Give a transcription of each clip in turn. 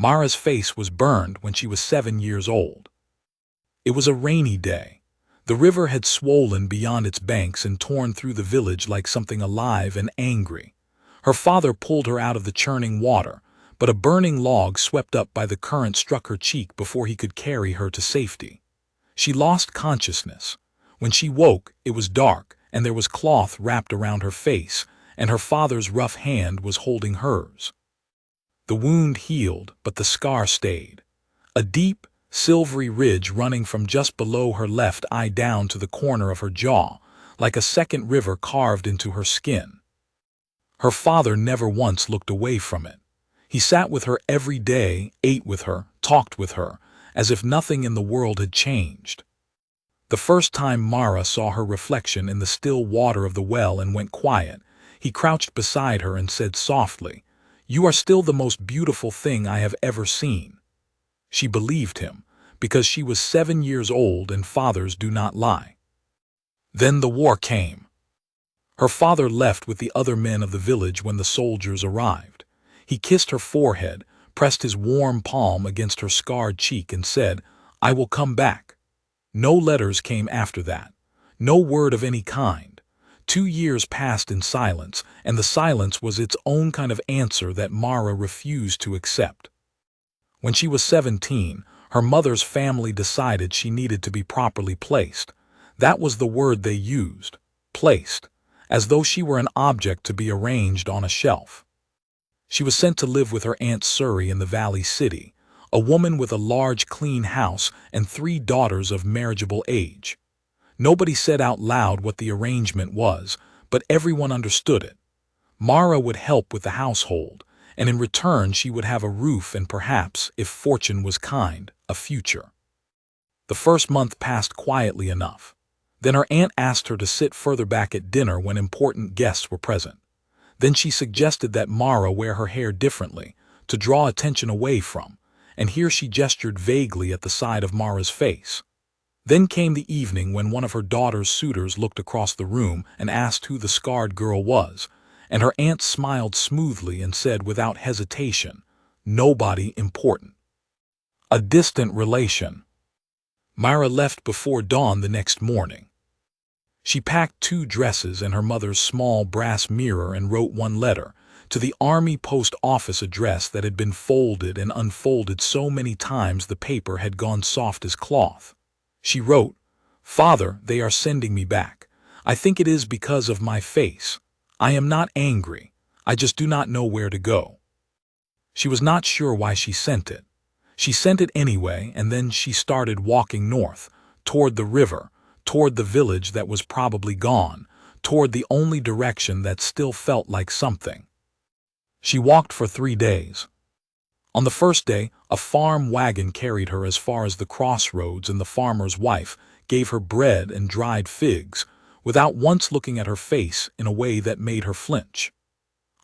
Mara's face was burned when she was 7 years old. It was a rainy day. The river had swollen beyond its banks and torn through the village like something alive and angry. Her father pulled her out of the churning water, but a burning log swept up by the current struck her cheek before he could carry her to safety. She lost consciousness. When she woke, it was dark, and there was cloth wrapped around her face, and her father's rough hand was holding hers. The wound healed, but the scar stayed. A deep, silvery ridge running from just below her left eye down to the corner of her jaw, like a second river carved into her skin. Her father never once looked away from it. He sat with her every day, ate with her, talked with her, as if nothing in the world had changed. The first time Mara saw her reflection in the still water of the well and went quiet, he crouched beside her and said softly, "You are still the most beautiful thing I have ever seen." She believed him, because she was 7 years old and fathers do not lie. Then the war came. Her father left with the other men of the village when the soldiers arrived. He kissed her forehead, pressed his warm palm against her scarred cheek and said, "I will come back." No letters came after that. No word of any kind. 2 years passed in silence, and the silence was its own kind of answer that Mara refused to accept. When she was 17, her mother's family decided she needed to be properly placed. That was the word they used, placed, as though she were an object to be arranged on a shelf. She was sent to live with her Aunt Surrey in the Valley City, a woman with a large clean house and 3 daughters of marriageable age. Nobody said out loud what the arrangement was, but everyone understood it. Mara would help with the household, and in return she would have a roof and perhaps, if fortune was kind, a future. The first month passed quietly enough. Then her aunt asked her to sit further back at dinner when important guests were present. Then she suggested that Mara wear her hair differently, to draw attention away from, and here she gestured vaguely at the side of Mara's face. Then came the evening when one of her daughter's suitors looked across the room and asked who the scarred girl was, and her aunt smiled smoothly and said without hesitation, "Nobody important. A distant relation." Mara left before dawn the next morning. She packed 2 dresses and her mother's small brass mirror and wrote one letter to the Army Post Office address that had been folded and unfolded so many times the paper had gone soft as cloth. She wrote, "Father, they are sending me back. I think it is because of my face. I am not angry. I just do not know where to go." She was not sure why she sent it. She sent it anyway, and then she started walking north, toward the river, toward the village that was probably gone, toward the only direction that still felt like something. She walked for 3 days. On the first day, a farm wagon carried her as far as the crossroads, and the farmer's wife gave her bread and dried figs, without once looking at her face in a way that made her flinch.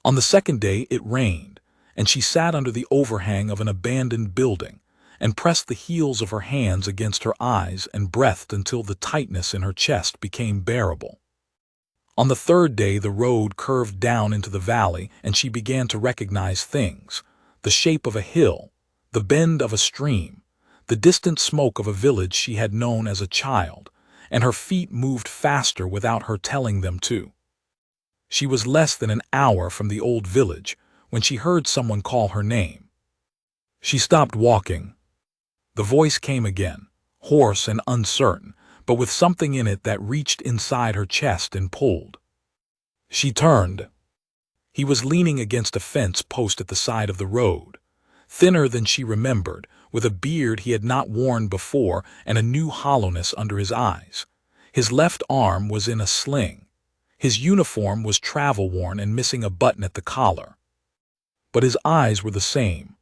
On the second day it rained, and she sat under the overhang of an abandoned building, and pressed the heels of her hands against her eyes and breathed until the tightness in her chest became bearable. On the third day the road curved down into the valley, and she began to recognize things: the shape of a hill, the bend of a stream, the distant smoke of a village she had known as a child, and her feet moved faster without her telling them to. She was less than an hour from the old village when she heard someone call her name. She stopped walking. The voice came again, hoarse and uncertain, but with something in it that reached inside her chest and pulled. She turned. He was leaning against a fence post at the side of the road, thinner than she remembered, with a beard he had not worn before and a new hollowness under his eyes. His left arm was in a sling. His uniform was travel-worn and missing a button at the collar. But his eyes were the same.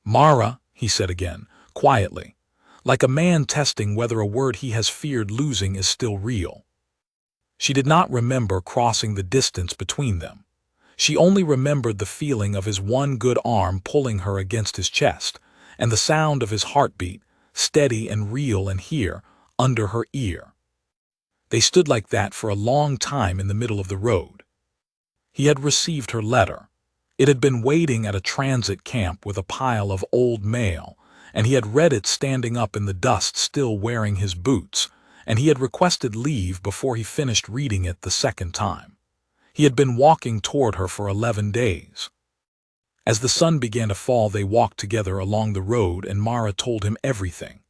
"Mara," he said again, quietly, like a man testing whether a word he has feared losing is still real. She did not remember crossing the distance between them. She only remembered the feeling of his one good arm pulling her against his chest, and the sound of his heartbeat, steady and real and here, under her ear. They stood like that for a long time in the middle of the road. He had received her letter. It had been waiting at a transit camp with a pile of old mail, and he had read it standing up in the dust still wearing his boots, and he had requested leave before he finished reading it the second time. He had been walking toward her for 11 days. As the sun began to fall, they walked together along the road, and Mara told him everything.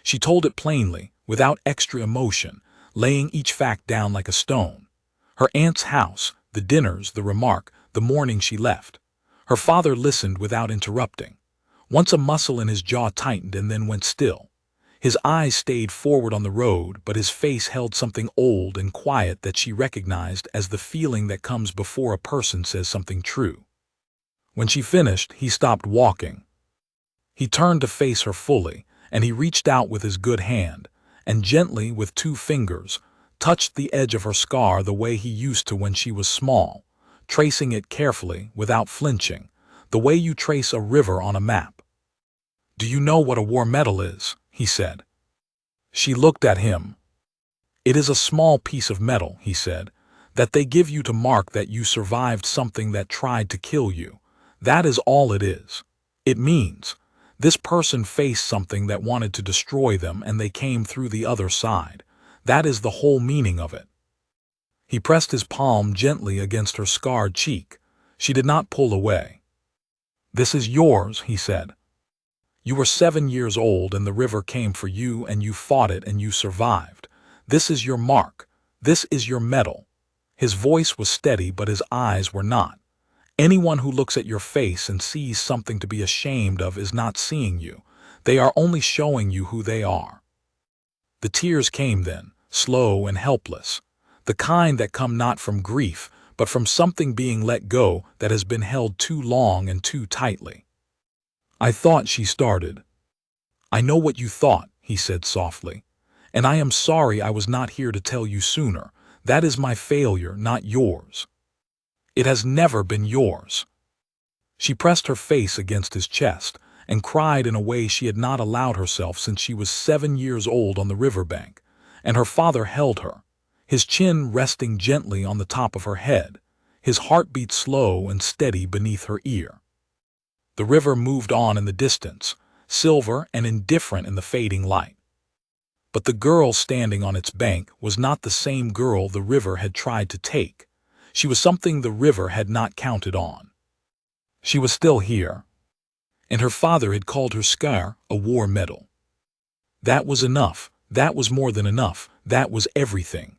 She told it plainly, without extra emotion, laying each fact down like a stone. Her aunt's house, the dinners, the remark, the morning she left. Her father listened without interrupting. Once a muscle in his jaw tightened and then went still. His eyes stayed forward on the road, but his face held something old and quiet that she recognized as the feeling that comes before a person says something true. When she finished, he stopped walking. He turned to face her fully, and he reached out with his good hand, and gently, with 2 fingers, touched the edge of her scar the way he used to when she was small, tracing it carefully, without flinching, the way you trace a river on a map. "Do you know what a war medal is?" he said. She looked at him. "It is a small piece of metal," he said, "that they give you to mark that you survived something that tried to kill you. That is all it is. It means, this person faced something that wanted to destroy them and they came through the other side. That is the whole meaning of it." He pressed his palm gently against her scarred cheek. She did not pull away. "This is yours," he said. "You were 7 years old and the river came for you and you fought it and you survived. This is your mark. This is your medal." His voice was steady, but his eyes were not. Anyone who looks at your face and sees something to be ashamed of is not seeing you. They are only showing you who they are. The tears came then, slow and helpless. The kind that come not from grief, but from something being let go that has been held too long and too tightly. "I thought," she started. "I know what you thought," he said softly. "And I am sorry I was not here to tell you sooner. That is my failure, not yours. It has never been yours." She pressed her face against his chest and cried in a way she had not allowed herself since she was 7 years old on the riverbank, and her father held her, his chin resting gently on the top of her head, his heartbeat slow and steady beneath her ear. The river moved on in the distance, silver and indifferent in the fading light. But the girl standing on its bank was not the same girl the river had tried to take. She was something the river had not counted on. She was still here, and her father had called her scar a war medal. That was enough. That was more than enough. That was everything.